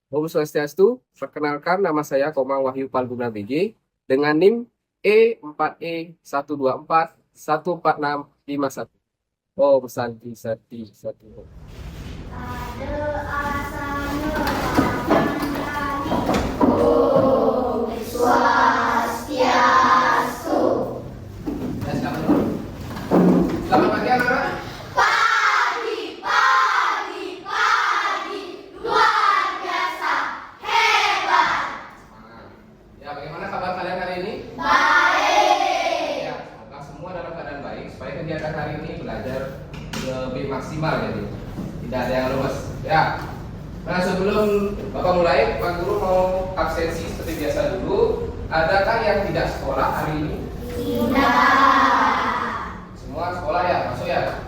Om Swastiastu, perkenalkan nama saya Komang Wahyu Palguna BG dengan NIM E4E1241461. Om Santi Sati Sati Om. Selamat pagi anak-anak. Ya, bagaimana kabar kalian hari ini? Ya, semoga semua dalam keadaan baik supaya kegiatan hari ini belajar lebih maksimal jadi tidak ada yang lemas. Ya. Nah, sebelum Bapak mulai, Pak Guru mau absensi seperti biasa dulu. Adakah yang tidak sekolah hari ini? Semua sekolah ya, masuk ya?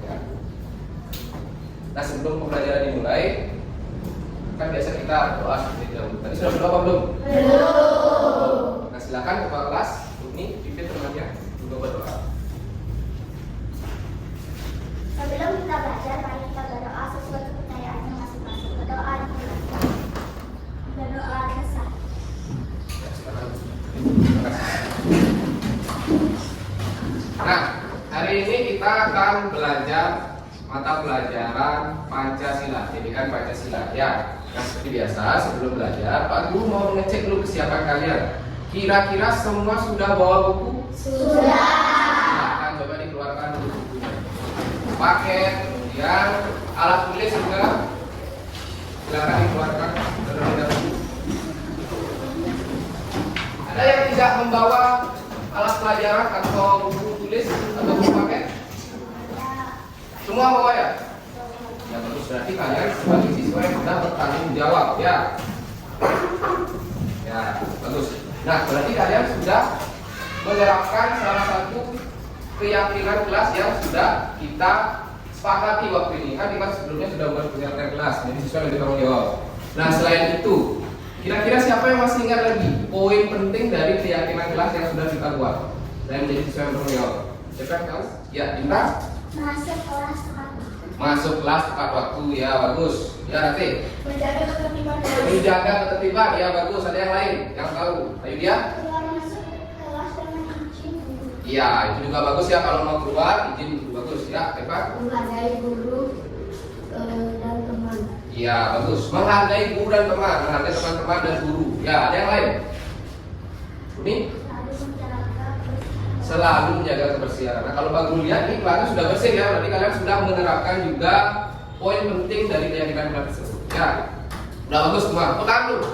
Ya. Nah, sebelum pembelajaran dimulai, kan biasa kita berdoa seperti dahulu. Tadi sudah berdoa apa belum? Nah, silakan Kepala kelas ini pimpin temannya untuk berdoa. Sebelum kita belajar, mari kita berdoa sesuai kepercayaannya masing-masing. Berdoa dimulai. Berdoa kesah. Ya, silakan. Terima kasih. Nah, hari ini kita akan belajar mata pelajaran Pancasila, pendidikan Pancasila. Ya, nah seperti biasa sebelum belajar, Pak Guru mau mengecek dulu kesiapan kalian. Kira-kira semua sudah bawa buku? Sudah. Silakan coba dikeluarkan dulu bukunya. Paket, kemudian alat tulis juga. Silakan dikeluarkan terlebih dahulu. Ada yang tidak membawa alat pelajaran atau buku tulis atau buku paket? Semua bawa ya? Ya bagus, berarti kalian sebagai siswa yang sudah bertanggung jawab ya. Ya, bagus. Nah, berarti kalian sudah menerapkan salah satu keyakinan kelas yang sudah kita sepakati waktu ini. Kan kita sebelumnya sudah membuat keyakinan kelas, jadi siswa lebih bertanggung jawab. Nah, selain itu, kira-kira siapa yang masih ingat lagi poin penting dari keyakinan kelas yang sudah kita buat dan menjadi siswa yang bertanggung jawab? Siapa yang tahu? Ya, Dinda. Masuk kelas tepat. Masuk kelas tepat waktu, ya bagus. Ya nanti Menjaga ketertiban. menjaga ketertiban, ya bagus. Ada yang lain yang tahu? Ayo dia. Keluar masuk kelas dengan izin guru. Iya, itu juga bagus ya kalau mau keluar izin dulu bagus ya, Eva. Menghargai guru dan teman. Iya bagus. Menghargai guru dan teman, menghargai teman-teman dan guru. Ya ada yang lain. Ini selalu menjaga kebersihan. Nah kalau Pak Guru lihat ini kelasnya sudah bersih ya, berarti kalian sudah menerapkan juga poin penting dari keyakinan kelas tersebut. Ya, udah bagus semua. Tekan dulu.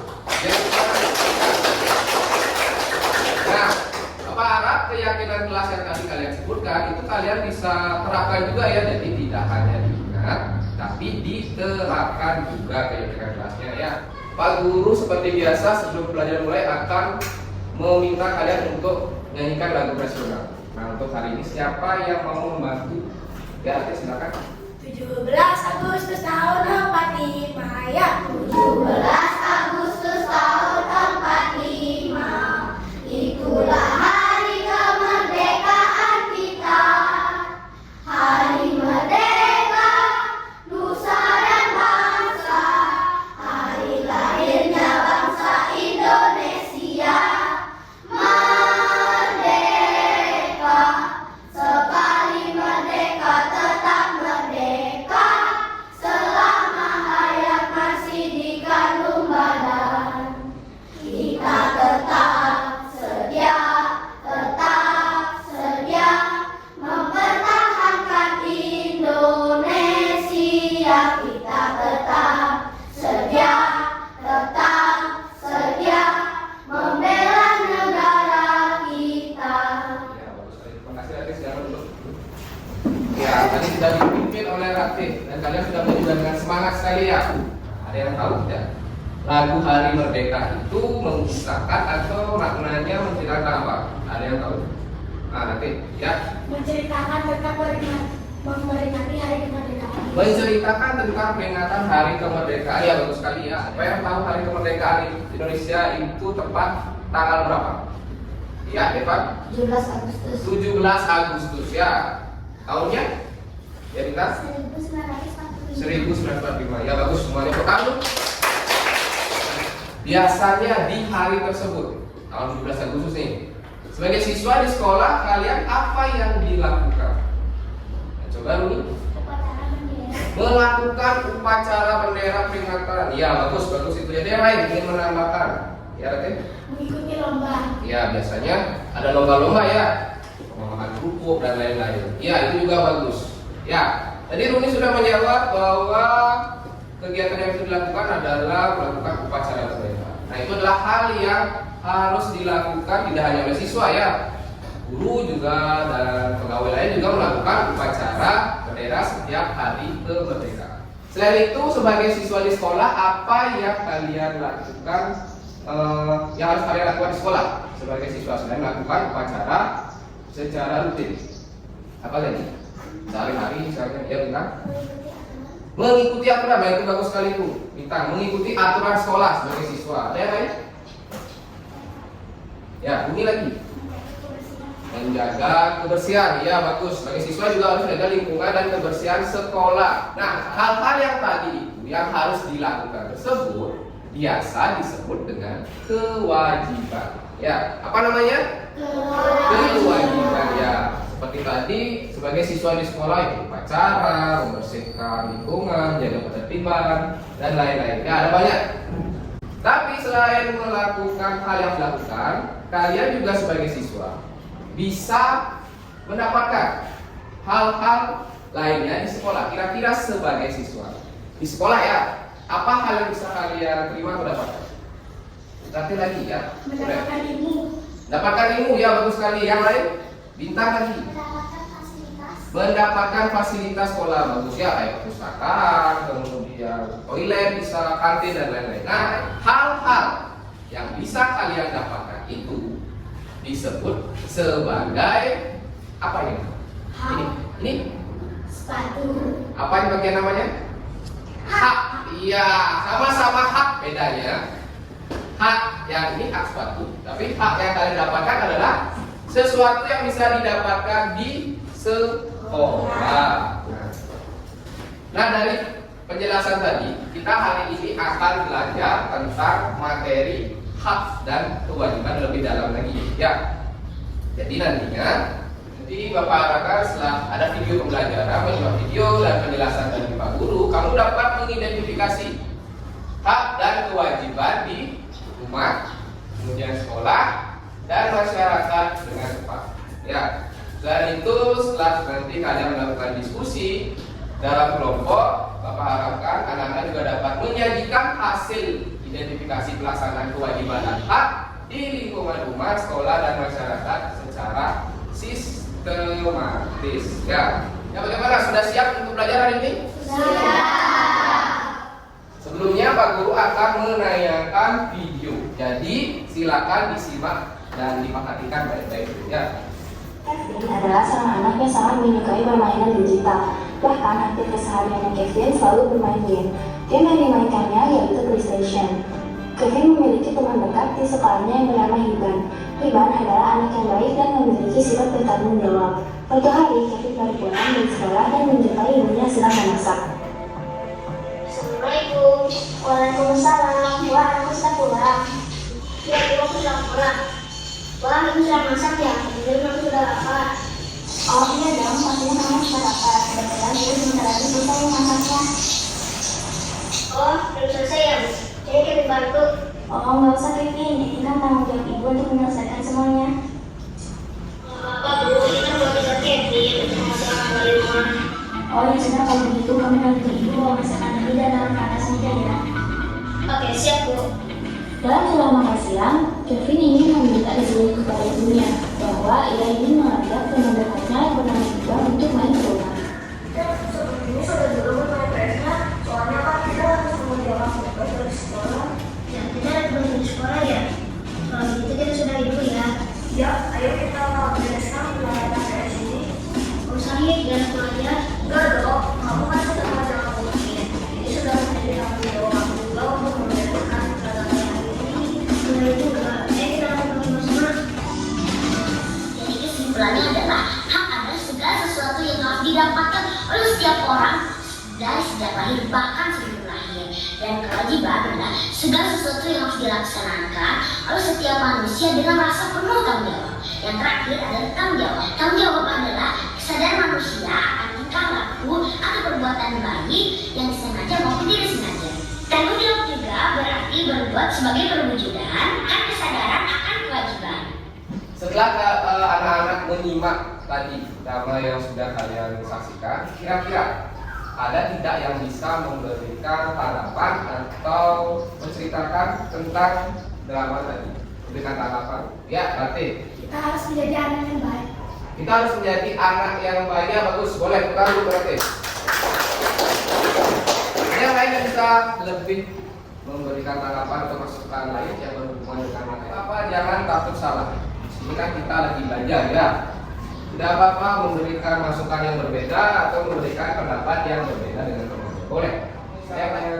Ya, nah, Bapak harap keyakinan kelas yang tadi kalian sebutkan itu kalian bisa terapkan juga ya. Jadi tidak hanya diingat, tapi diterapkan juga keyakinan kelasnya ya. Pak Guru seperti biasa sebelum pelajaran mulai akan meminta kalian untuk nyanyikan lagu nasional. Nah untuk hari ini siapa yang mau membantu? Ya, oke, silakan. 17 Agustus tahun 45 ya. 17 Agustus tahun 45. Itulah hari kemerdekaan kita. Hari merdeka nusa dan bangsa. Hari lahirnya bangsa Indonesia. Merdeka, sekali merdeka tetap merdeka. Selama hayat masih dikandung badan, kita tetap sedia mempertahankan Indonesia. Kita tetap sedia membela negara kita. Ya bagus sekali. Terima kasih Ratih, silakan dulu. Ya tadi sudah dipimpin oleh Ratih dan kalian sudah menunjukkan dengan semangat sekali ya. Ada yang tahu tidak? Lagu Hari Merdeka itu mengisahkan atau maknanya menceritakan apa? Ada yang tahu? Nah nanti ya. Menceritakan tentang memperingati hari kemerdekaan. Menceritakan tentang peringatan Hari Kemerdekaan. Ya bagus sekali ya. Apa yang tahu Hari Kemerdekaan Indonesia itu tepat tanggal berapa? Ya, Eva. 17 Agustus 17 Agustus ya. Tahunnya? Ya, Dinda. 1945. 1945. Ya bagus, semuanya bertanggung. Biasanya di hari tersebut, tahun 17 Agustus nih, sebagai siswa di sekolah kalian apa yang dilakukan? Nah, coba nih. Upacara bendera. Melakukan upacara bendera peringatan. Ya bagus itu ya. Yang lain ingin menambahkan? Ya Raden? Mengikuti lomba. Ya biasanya ada lomba-lomba ya, pemahaman kerupuk dan lain-lain. Ya itu juga bagus. Ya, tadi Runi sudah menjawab bahwa kegiatan yang bisa dilakukan adalah melakukan upacara bendera. Nah itu adalah hal yang harus dilakukan tidak hanya oleh siswa ya, guru juga dan pegawai lain juga melakukan upacara bendera setiap hari kemerdekaan. Selain itu sebagai siswa di sekolah apa yang kalian lakukan? Yang harus kalian lakukan di sekolah sebagai siswa selain melakukan upacara secara rutin. Apa lagi? Sehari-hari misalnya ya Bintang? Mengikuti aturan, itu bagus sekali tuh Bintang. Mengikuti aturan sekolah sebagai siswa. Ada yang lain? Ya, ini lagi. Menjaga kebersihan, ya bagus. Sebagai siswa juga harus menjaga lingkungan dan kebersihan sekolah. Nah, hal-hal yang tadi itu yang harus dilakukan tersebut biasa disebut dengan kewajiban. Ya, apa namanya? Kewajiban ya. Seperti tadi sebagai siswa di sekolah itu upacara, membersihkan lingkungan, jaga ketertiban dan lain-lain. Ya, ada banyak. Tapi selain melakukan hal yang dilakukan, kalian juga sebagai siswa bisa mendapatkan hal-hal lainnya di sekolah. Kira-kira sebagai siswa di sekolah ya, apa hal yang bisa kalian terima atau dapatkan? Nanti lagi ya. Mendapatkan ilmu. Dapatkan ilmu ya bagus sekali. Yang lain? Bintang lagi. Mendapatkan fasilitas. Mendapatkan fasilitas sekolah bagus ya, kayak perpustakaan, kemudian toilet, bisa kantin dan lain-lain. Nah, hal-hal yang bisa kalian dapatkan itu disebut sebagai apa ini? Ini Sepatu. apa yang bagian namanya? Hak. Iya, sama-sama hak, bedanya hak yang ini hak sepatu, tapi hak yang kalian dapatkan adalah sesuatu yang bisa didapatkan di sekolah. Nah dari penjelasan tadi, kita hari ini akan belajar tentang materi hak dan kewajiban lebih dalam lagi ya. Jadi nantinya Bapak harapkan setelah ada video pembelajaran, menyimak video dan penjelasan dari Pak Guru, kamu dapat mengidentifikasi hak dan kewajiban di rumah, kemudian sekolah dan masyarakat dengan tepat. Ya, selain itu setelah nanti kalian melakukan diskusi dalam kelompok, Bapak harapkan anak-anak juga dapat menyajikan hasil identifikasi pelaksanaan kewajiban dan hak di lingkungan rumah, sekolah dan masyarakat secara sistematis. Ya, bagaimana? Sudah siap untuk belajar hari ini? Sebelumnya Pak Guru akan menayangkan video. Jadi silakan disimak dan diperhatikan baik-baik ya. Kevin adalah seorang anak yang sangat menyukai permainan digital. Bahkan hampir kesehariannya Kevin selalu bermain game. Game yang dimainkannya yaitu PlayStation. Kevin memiliki teman dekat di sekolahnya yang bernama Hiban. Hiban adalah anak yang baik dan memiliki sifat bertanggung jawab. Suatu hari, Kevin baru pulang dari sekolah dan menjumpai ibunya sedang memasak. Assalamualaikum. Waalaikumsalam. Wah, aku sudah pulang. Ya, aku sudah pulang. Wah, ibu sudah masak ya? Jadi aku sudah lapar. Oh iya dong, pastinya kamu sudah lapar. Kebetulan ibu sebentar lagi bisa memasaknya. Oh, belum selesai ya, Bu? Jadi kita bantu. Oh, nggak usah Kevin, ini kan tanggung jawab ibu untuk menyelesaikan semuanya. Pak Bu, ini kan buat kita Kevin. Masakan dari rumah. Oh ya sudah, kalau begitu kami bantu ibu bawa masakan ini dan dalam panas saja ya. Oke, siap Bu. Dalam selama makan siang, Kevin ingin meminta izin kepada ibunya bahwa ia ingin mengajak teman dekatnya yang bernama Iqbal untuk main ke rumah. Ini sudah dulu main PS-nya, soalnya kan kita harus mengerjakan tugas dari sekolah. Ya, kita ada tugas dari sekolah ya. Kalau begitu kita sudah dulu ya. Ya, ayo kita bereskan pelajaran PS ini. Oh, saya jangan pulang aja. Enggak dong, kamu kan sudah mengajar aku mungkin. Ini sudah menjadi tanggung jawab aku juga untuk membereskan pelajaran hari ini. Benar juga. Kita lakukan bersama. Jadi kesimpulannya adalah hak adalah segala sesuatu lahir bahkan sebelum lahir. Dan kewajiban adalah segala sesuatu yang harus dilaksanakan oleh setiap manusia dengan rasa penuh tanggung jawab. Yang terakhir adalah tanggung jawab. Tanggung jawab adalah kesadaran manusia akan tingkah laku atau perbuatan baik yang disengaja maupun tidak sengaja. Tanggung jawab juga berarti berbuat sebagai perwujudan akan kesadaran akan kewajiban. Setelah anak-anak menyimak tadi drama yang sudah kalian saksikan, kira-kira ada tidak yang bisa memberikan tanggapan atau menceritakan tentang drama tadi? Memberikan tanggapan? Ya, berarti Kita harus menjadi anak yang baik. kita harus menjadi anak yang baik. Ya, bagus. Boleh kita dulu berarti. Yang lain yang bisa lebih memberikan tanggapan atau masukan lain yang berhubungan dengan apa? Jangan takut salah. Ini kan kita lagi belajar ya. Tidak apa-apa memberikan masukan yang berbeda atau memberikan pendapat yang berbeda dengan teman. Boleh. Saya tanya.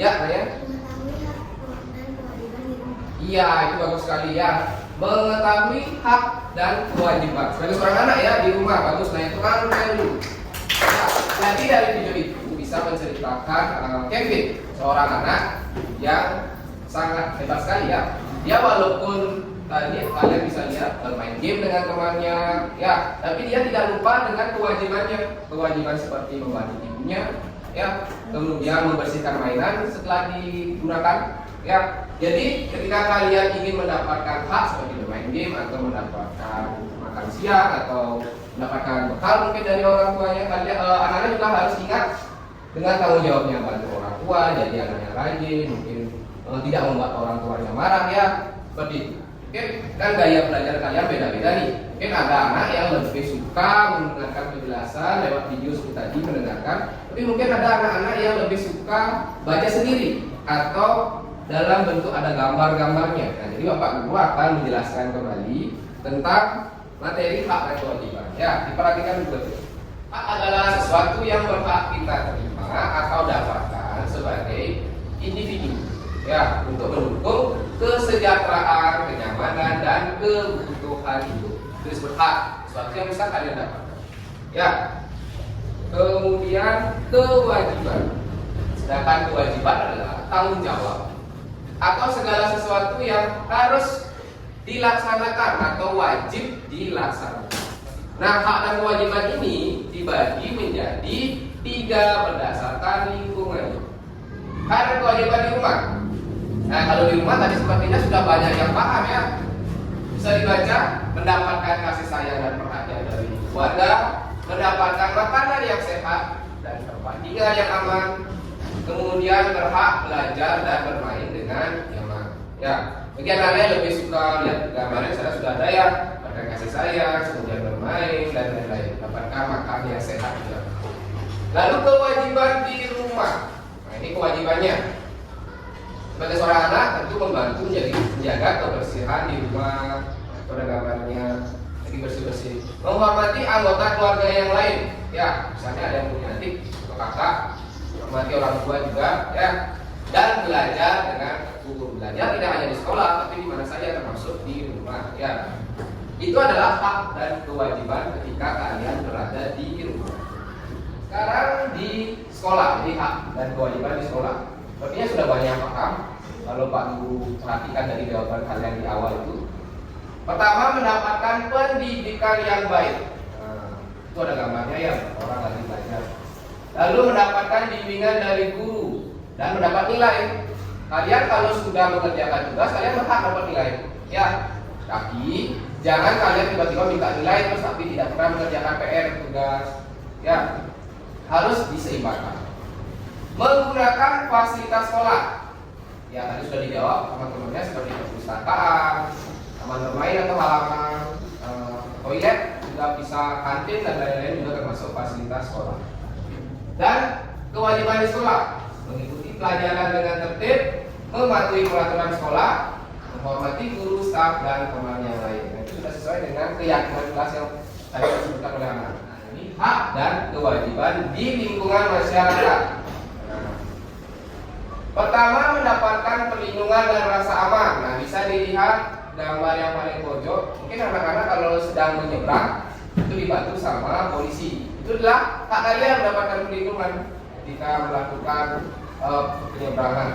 Ya, tanya. Mengetahui hak dan kewajiban di rumah. Iya, itu bagus sekali ya. Mengetahui hak dan kewajiban sebagai seorang anak ya di rumah bagus. Nah itu kan dulu. Ya, jadi dari video itu bisa menceritakan Kevin, seorang anak yang sangat hebat sekali ya. Dia walaupun tadi kalian bisa lihat bermain game dengan temannya, ya, tapi dia tidak lupa dengan kewajibannya, kewajiban seperti membantu ibunya, ya, kemudian membersihkan mainan setelah digunakan, ya. Jadi ketika kalian ingin mendapatkan hak seperti bermain game atau mendapatkan makan siang atau mendapatkan bekal mungkin dari orang tuanya, kalian anak-anak juga harus ingat dengan tanggung jawabnya bantu orang tua, jadi anaknya rajin, mungkin tidak membuat orang tuanya marah ya, seperti itu. Mungkin kan gaya belajar kalian beda-beda nih. Mungkin ada anak yang lebih suka mendengarkan penjelasan lewat video seperti tadi mendengarkan, tapi mungkin ada anak-anak yang lebih suka baca sendiri atau dalam bentuk ada gambar-gambarnya. Nah, jadi Bapak Guru akan menjelaskan kembali tentang materi hak dan kewajiban. Ya, diperhatikan betul. Hak adalah sesuatu yang berhak kita terima atau dapatkan sebagai individu. Ya, untuk mendukung kesejahteraan, kenyamanan, dan kebutuhan hidup. Itu disebut hak, sesuatu yang bisa kalian dapatkan. Ya. Kemudian kewajiban. Sedangkan kewajiban adalah tanggung jawab atau segala sesuatu yang harus dilaksanakan atau wajib dilaksanakan. Nah, hak dan kewajiban ini dibagi menjadi 3 berdasarkan lingkungan. Hak dan kewajiban di rumah. Nah, kalau di rumah tadi sepertinya sudah banyak yang paham ya. Bisa dibaca, mendapatkan kasih sayang dan perhatian dari keluarga, mendapatkan makanan yang sehat dan tempat tinggal yang aman, kemudian berhak belajar dan bermain dengan nyaman. Ya, bagi anak yang lebih suka lihat gambarnya, saya sudah ada ya, mendapatkan kasih sayang, kemudian bermain dan lain-lain, mendapatkan makan yang sehat juga. Lalu kewajiban di rumah. Nah, ini kewajibannya. Sebagai seorang anak tentu membantu menjaga kebersihan di rumah, pada gambarnya lagi bersih-bersih, menghormati anggota keluarga yang lain, ya, misalnya ada yang punya adik atau kakak, menghormati orang tua juga, ya, dan belajar dengan guru. Belajar tidak hanya di sekolah, tapi di mana saja termasuk di rumah, ya. Itu adalah hak dan kewajiban ketika kalian berada di rumah. Sekarang di sekolah, jadi hak dan kewajiban di sekolah. Sepertinya sudah banyak paham. Kalau Pak Guru perhatikan dari jawaban kalian di awal itu. Pertama, mendapatkan pendidikan yang baik. Nah, itu ada gambarnya ya, orang lagi belajar. Lalu mendapatkan bimbingan dari guru dan mendapat nilai. Kalian kalau sudah mengerjakan tugas, kalian berhak dapat nilai. Ya, tapi jangan kalian tiba-tiba minta nilai terus tapi tidak pernah mengerjakan PR tugas. Ya, harus diseimbangkan. Menggunakan fasilitas sekolah. Ya, tadi sudah dijawab teman-temannya seperti perpustakaan, taman bermain atau halaman, toilet, juga bisa kantin dan lain-lain juga termasuk fasilitas sekolah. Dan kewajiban di sekolah, mengikuti pelajaran dengan tertib, mematuhi peraturan sekolah, menghormati guru, staf, dan teman yang lain. Nah, itu sudah sesuai dengan keyakinan kelas yang tadi disebutkan oleh anak. Nah, ini hak dan kewajiban di lingkungan masyarakat. Pertama, mendapatkan perlindungan dan rasa aman. Nah, bisa dilihat gambar yang paling pojok. Mungkin anak-anak kalau sedang menyeberang itu dibantu sama polisi. Itu adalah hak kalian mendapatkan perlindungan. ketika melakukan penyeberangan.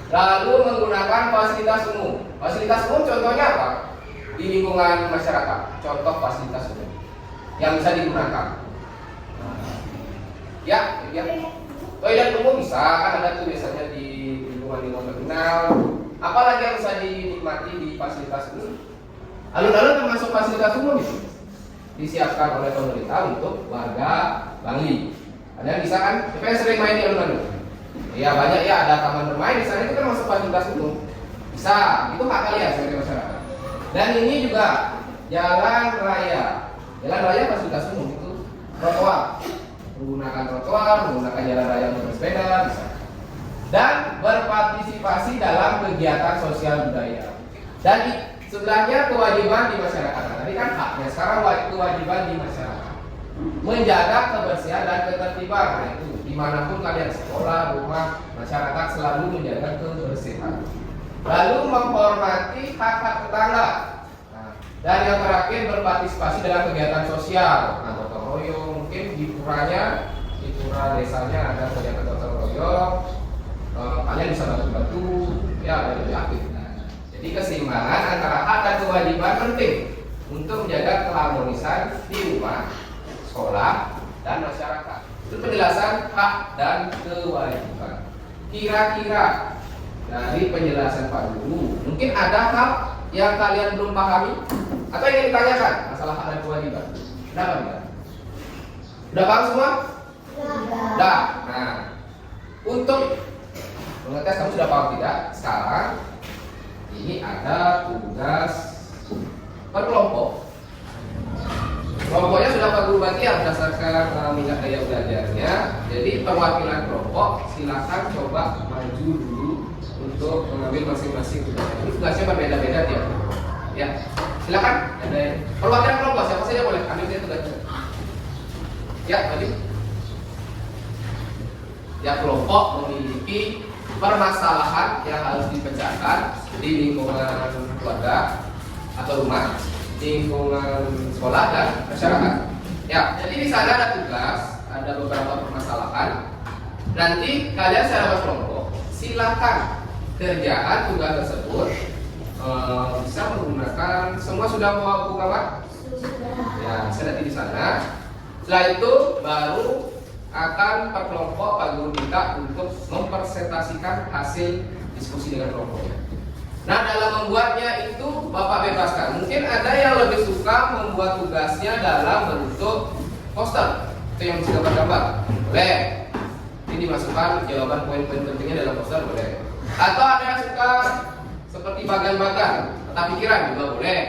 Lalu menggunakan fasilitas umum. Fasilitas umum contohnya apa? Di lingkungan masyarakat. Contoh fasilitas umum yang bisa digunakan. Ya. Toilet umum bisa, kan ada tuh biasanya di lingkungan terminal. Apalagi yang bisa dinikmati di fasilitas umum? Alun-alun termasuk fasilitas umum itu. Disiapkan oleh pemerintah untuk warga Bangli. Ada yang bisa kan? Siapa yang sering main di alun-alun? Ya banyak ya, ada taman bermain di sana, itu kan masuk fasilitas umum. Bisa, itu hak kalian sebagai masyarakat. Dan ini juga jalan raya. Jalan raya fasilitas umum itu trotoar. Menggunakan trotoar, menggunakan jalan raya untuk bersepeda bisa. Dan berpartisipasi dalam kegiatan sosial budaya. Dan sebelahnya kewajiban di masyarakat. Tadi kan haknya, sekarang kewajiban di masyarakat. Menjaga kebersihan dan ketertiban. Nah, itu dimanapun kalian, sekolah, rumah, masyarakat selalu menjaga kebersihan. Lalu menghormati hak-hak tetangga. Nah, dan yang terakhir berpartisipasi dalam kegiatan sosial. Nah, gotong royong, mungkin di puranya, di pura desanya ada kegiatan gotong royong. Kalian bisa bantu-bantu, ya lebih aktif. Jadi keseimbangan antara hak dan kewajiban penting untuk menjaga keharmonisan di rumah, sekolah, dan masyarakat. Itu penjelasan hak dan kewajiban. Kira-kira dari penjelasan Pak Guru, mungkin ada hal yang kalian belum pahami atau ingin ditanyakan masalah hak dan kewajiban? Kenapa tidak? Udah paham semua? Sudah. Nah, untuk mengetes kamu sudah paham tidak? Sekarang ini ada tugas per kelompok. Kelompoknya sudah Pak Guru bagi ya berdasarkan minat daya belajarnya. Jadi perwakilan kelompok silakan coba maju dulu untuk mengambil masing-masing tugas. Ini tugasnya berbeda-beda tiap kelompok. Ya, silakan. Ada perwakilan kelompok siapa saja boleh ambil dia tugasnya. Ya, tadi. Ya, kelompok memiliki permasalahan yang harus dipecahkan di lingkungan keluarga atau rumah, lingkungan sekolah dan masyarakat. Ya, jadi di sana ada tugas, ada beberapa permasalahan. Nanti kalian secara berkelompok silakan kerjaan tugas tersebut bisa menggunakan semua sudah mau buka Pak? Ya, bisa nanti di sana. Setelah itu baru akan per kelompok Pak Guru minta untuk mempresentasikan hasil diskusi dengan kelompoknya. Nah, dalam membuatnya itu Bapak bebaskan. Mungkin ada yang lebih suka membuat tugasnya dalam bentuk poster, itu yang bisa gambar-gambar. Boleh. Ini dimasukkan jawaban poin-poin pentingnya dalam poster, boleh. Atau ada yang suka seperti bagan-bagan, peta pikiran juga boleh.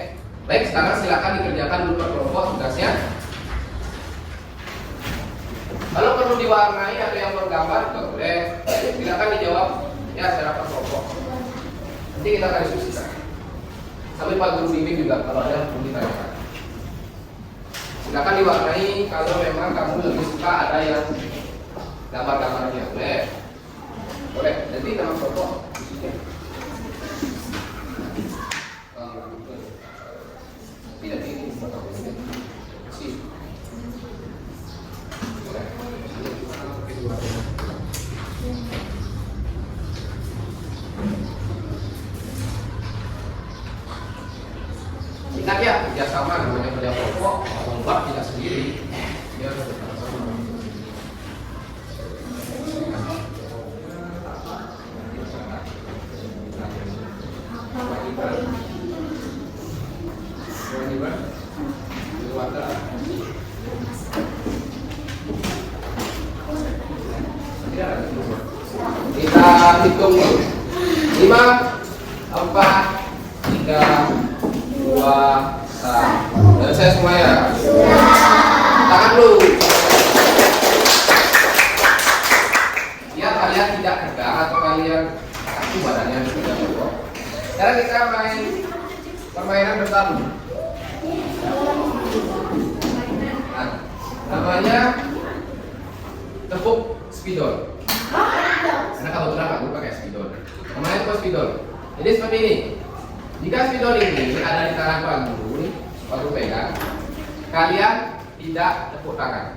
Baik, sekarang silakan dikerjakan dulu per kelompok tugasnya. Kalau perlu diwarnai atau yang bergambar juga boleh. Silakan dijawab ya secara per kelompok. Nanti kita akan diskusikan. Sambil Pak Guru bimbing juga kalau ada yang perlu ditanyakan. Silakan diwarnai kalau memang kamu lebih suka ada yang gambar-gambarnya, boleh. Boleh. Nanti nama kelompok. Tidak ini. Ingat ya, kerjasama namanya kerja kelompok, membuat tidak sendiri. Dia harus bersama-sama. Kewajiban, keluarga. Kita hitung 5, 4, 3, 2, 1. Dan saya semua ya. Tangan dulu. Biar kalian tidak tegang atau kalian kaku badannya tidak bobok. Sekarang kita main permainan bertarung. Nah, namanya tepuk spidol. Karena kebetulan aku pakai spidol. Namanya tepuk spidol. Jadi seperti ini. Jika spidol ini ada di tangan Pak Guru, Pak Guru pegang, kalian tidak tepuk tangan.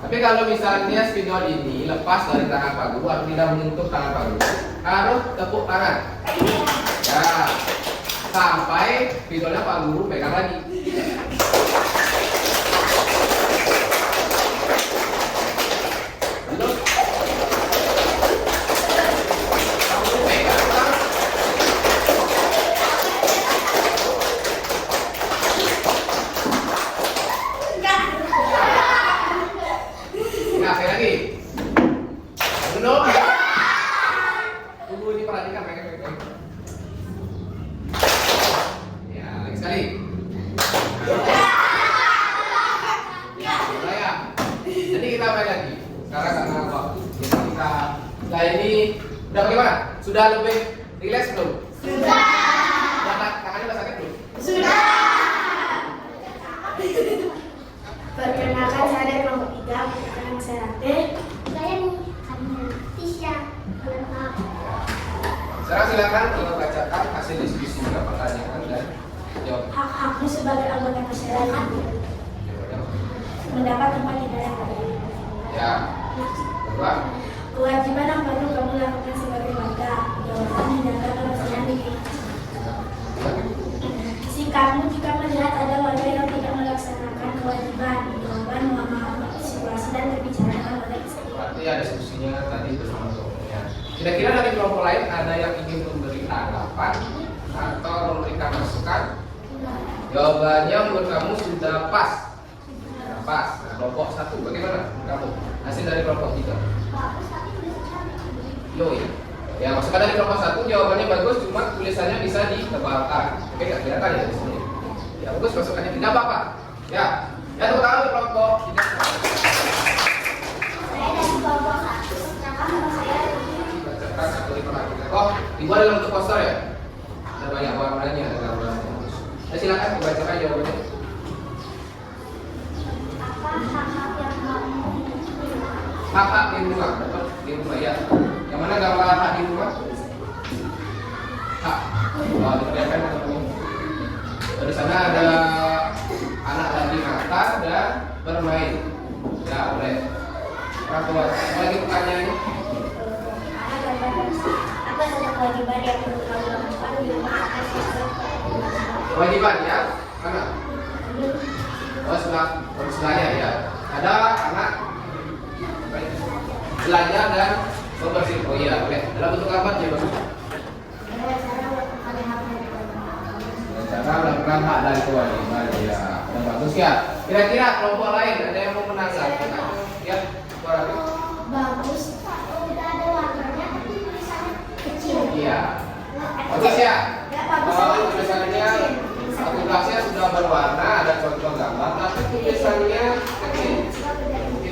Tapi kalau misalnya spidol ini lepas dari tangan Pak Guru atau tidak menyentuh tangan Pak Guru, harus tepuk tangan. Ya, sampai spidolnya Pak Guru pegang lagi. Belum. Pak Guru pegang. Nah, sekali lagi. Belum. Tunggu diperhatikan baik-baik. Ya, lagi sekali. Mulai ya. Jadi kita main lagi. Sekarang karena waktu. Jadi kita setelah ini udah bagaimana? Sudah lebih rileks belum? Sudah. Tangannya udah sakit belum? Sudah. Perkenalkan saya dari kelompok 3, perkenalkan saya Rate. Saya nih, kami Tisha. Sekarang silakan bacakan hasil diskusi juga pertanyaan dan jawab. Hak-hakmu sebagai anggota masyarakat mendapat tempat di dalam negeri. Ya. Kedua. Kewajiban yang perlu kamu lakukan sebagai warga. Jawaban menjaga kebersihan diri. Sikapmu jika melihat ada warga yang tidak melaksanakan kewajiban. Jawaban memahami situasi dan berbicara dengan warga tersebut. Berarti ada diskusinya tadi bersama kelompoknya. Kira-kira dari kelompok lain ada yang ingin memberi tanggapan atau memberikan masukan? Jawabannya menurut kamu sudah pas. Sudah pas. Nah, kelompok 1 bagaimana kamu? Hasil dari kelompok 3. Yoi. Ya, masukan dari kelompok 1 jawabannya bagus, cuma tulisannya bisa ditebalkan. Oke, nggak kelihatan ya di sini. Ya, bagus masukannya tidak apa-apa. Ya, ya tepuk tangan untuk kelompok 3. Saya dari kelompok 1, sedangkan nama saya Bacakan satu diperhatikan. Oh, dibuat dalam bentuk poster ya? Ada banyak warnanya, ada gambarnya. Ya, silakan dibacakan jawabannya. apa hak-hak yang kamu Hak di rumah, betul? Di rumah ya. Yang mana gambar hak di rumah? Hak. Oh, diperlihatkan teman-teman. Di sana ada anak lagi makan dan bermain. Ya, boleh. Orang tua. Apa lagi pertanyaannya? apa saja kewajiban yang perlu kamu lakukan di rumah akan sesuai Kewajiban ya? Mana? Oh, sebelahnya ya. Ada anak belajar dan membersih. Oh iya, boleh. Dalam bentuk apa ya, Bang? Cara melakukan hak dan kewajiban ya. Yang bagus ya. Kira-kira kelompok lain ada yang mau menanggapi? Ya, suara. bagus udah ada warnanya tapi tulisannya kecil Iya. Bagus ya. ya bagus Oh, tulisannya aplikasinya sudah berwarna, ada contoh gambar, tapi tulisannya kecil.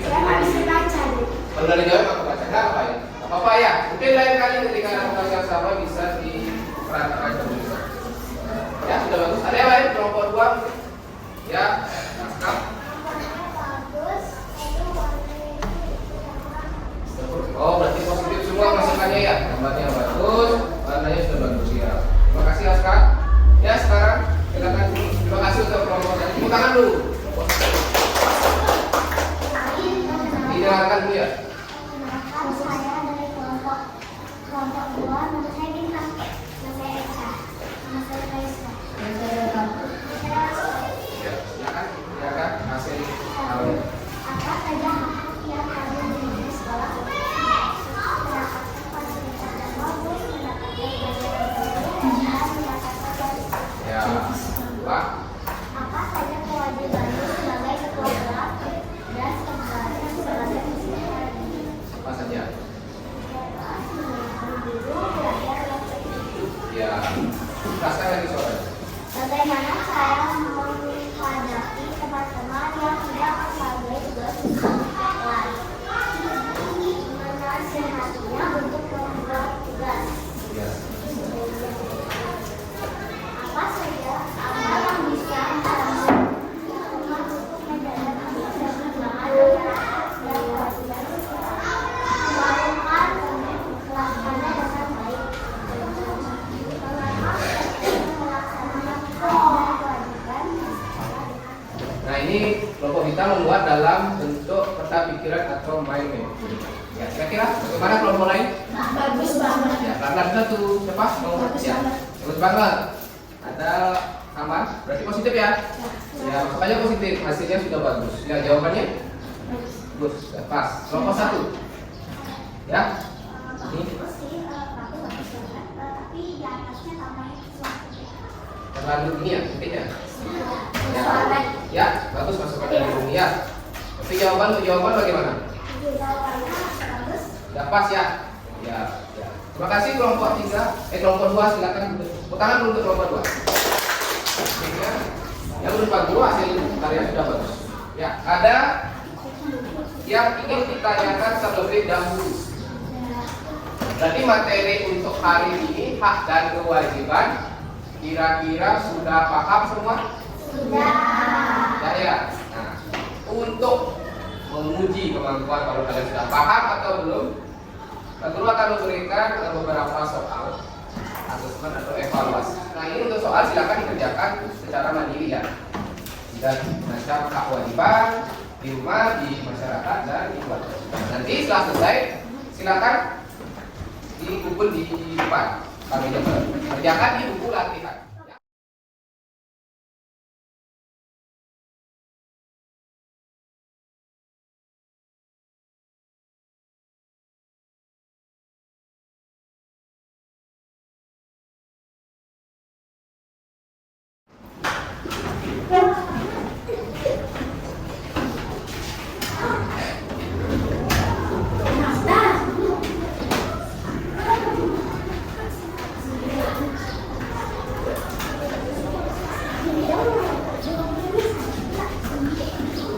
saya nggak bisa baca deh. Kalau dari jauh aku baca nggak apa ya? Apa ya? Mungkin lain kali ketika ada tugas yang sama bisa diperhatikan juga. Ya sudah bagus. Ada yang lain kelompok 2? Ya, naskah. bagus itu warnanya Oh, berarti positif semua masukannya ya. Gambarnya bagus, warnanya sudah bagus ya. Terima kasih Aska. Ya sekarang silakan. Terima kasih untuk kelompok tadi. Tepuk tangan dulu. Didengarkan dulu ya. Kenalkan saya dari kelompok 2, nama saya Bintang, nama saya Esa, nama saya Kaisa, nama saya Ratu. Ya, silakan. Silakan hasil awal. Apa saja hak yang kamu miliki di sekolah? Mendapatkan fasilitas yang bagus, mendapatkan pelajaran baru, dan mendapatkan Ya. Pak. apa saja kewajibanmu sebagai ketua kelas dan kebenaran sebagai pimpinan. Apa saja? Guru belajar dan Ya. Jelaskan lagi soalnya. bagaimana saya menghadapi teman-teman yang tidak menghargai tugas kelas. Menasihatinya untuk membuat tugas. Ya. Apa saja hal yang bisa kamu lakukan untuk menjaga kebersamaan dan kewajiban melakukan melaksanakannya dengan baik. Melaksanakan kewajiban Nah ini kelompok kita membuat dalam bentuk otak, pikiran, atau main-main. Ya, kira-kira bagaimana kelompok lain? Bagus banget. Ya, pelan-pelan satu. Siapa? Bagus Ya, banget. bagus banget. Ada aman? Berarti positif ya? Ya, makanya positif. Hasilnya sudah bagus. Ya, jawabannya? Bagus. Ya, pas. Kelompok satu. Ya. Ini Tapi di atasnya tambahin sesuatu. terlalu ini ya, titiknya. Ya, bagus masuk pada ini ya. Tapi jawaban bagaimana? Sudah pas ya? Ya. Terima kasih kelompok 3, kelompok 2 silakan tepuk tangan untuk kelompok 2. Ya. Yang berupa guru hasil karya sudah bagus. Ya, ada yang ingin ditanyakan terlebih dahulu. Berarti materi untuk hari ini hak dan kewajiban kira-kira sudah paham semua? Ya. Nah, untuk menguji kemampuan kalau kalian sudah paham atau belum, guru akan memberikan beberapa soal asesmen atau evaluasi. Nah, ini untuk soal silakan dikerjakan secara mandiri ya. Dan macam hak kewajiban di rumah, di masyarakat, dan di keluarga. Nanti setelah selesai, silakan dikumpul di depan. Kami kerjakan di buku latihan.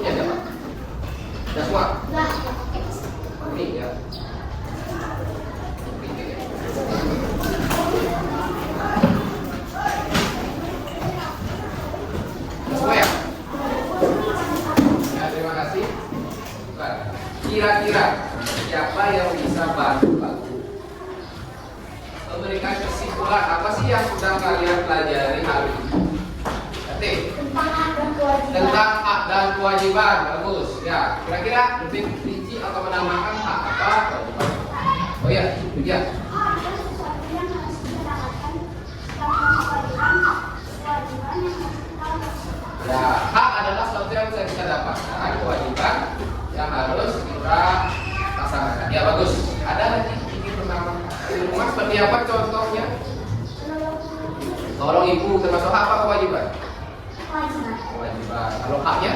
Ya, dapat. Sudah semua? Ini ya. Semua ya? Ya, terima kasih. Kira-kira siapa yang bisa bantu memberikan kesimpulan apa sih yang sudah kalian pelajari hari ini? Tentang hak dan kewajiban. Bagus ya. Kira-kira lebih rinci atau menambahkan hak apa kewajiban? Oh ya, itu dia. Ya, hak adalah sesuatu yang bisa kita dapatkan, kewajiban yang harus kita laksanakan. Ya, bagus. Ada lagi ini pertama. Di rumah seperti apa contohnya? Tolong ibu termasuk hak apa kewajiban? Kewajiban. Kalau haknya?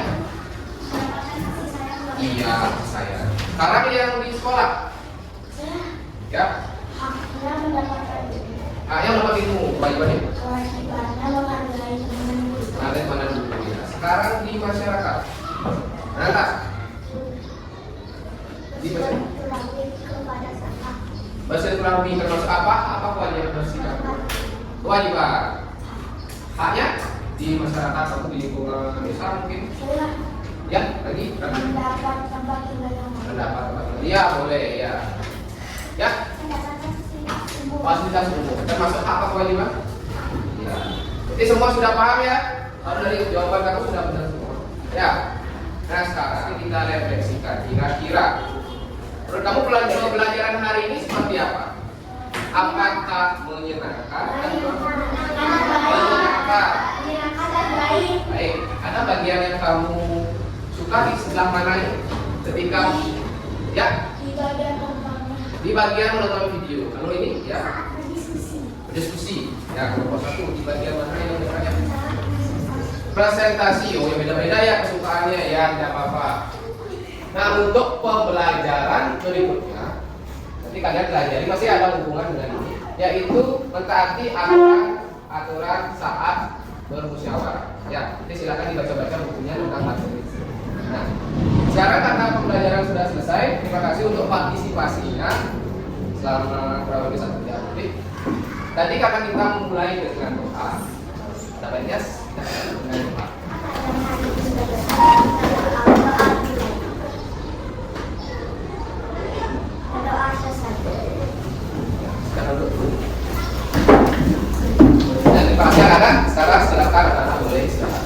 Iya, saya. Sekarang yang di sekolah? Ya. Haknya dapat ilmu, kewajibannya? Ada mana dulu ya. Sekarang di masyarakat. Atas. Di masyarakat. Bersilaturahmi termasuk apa? Apa kewajiban bersikap? Kewajiban. Haknya di masyarakat atau di lingkungan desa mungkin? Ya, lagi? Mendapat tempat tinggal yang Pendapat tempat tinggal. Iya, boleh ya. Ya. Fasilitas umum termasuk apa kewajiban? Ya. Jadi semua sudah paham ya? Kalau dari jawaban kamu sudah benar semua. Ya. Nah sekarang kita refleksikan kira-kira menurut kamu pelajaran hari ini seperti apa? Apakah menyenangkan atau menyenangkan? Baik. Ada bagian yang kamu suka di sebelah mana ini? Ketika ya di bagian menonton video. Kalau ini ya diskusi. Ya kelompok satu di bagian mana yang bertanya? Presentasi. Oh ya beda-beda ya kesukaannya ya, tidak apa-apa. Nah untuk pembelajaran berikutnya nanti kalian pelajari masih ada hubungan dengan ini, yaitu mentaati aturan saat bermusyawarah. Ya, nanti silakan dibaca-baca bukunya tentang materi. Nah, sekarang karena pembelajaran sudah selesai, terima kasih untuk partisipasinya selama kurang lebih 1 jam. Tadi akan kita mulai dengan doa. Dapat ya? Dengan doa. Sekarang dulu. Dan dipaksa anak, sekarang silakan anak boleh istirahat.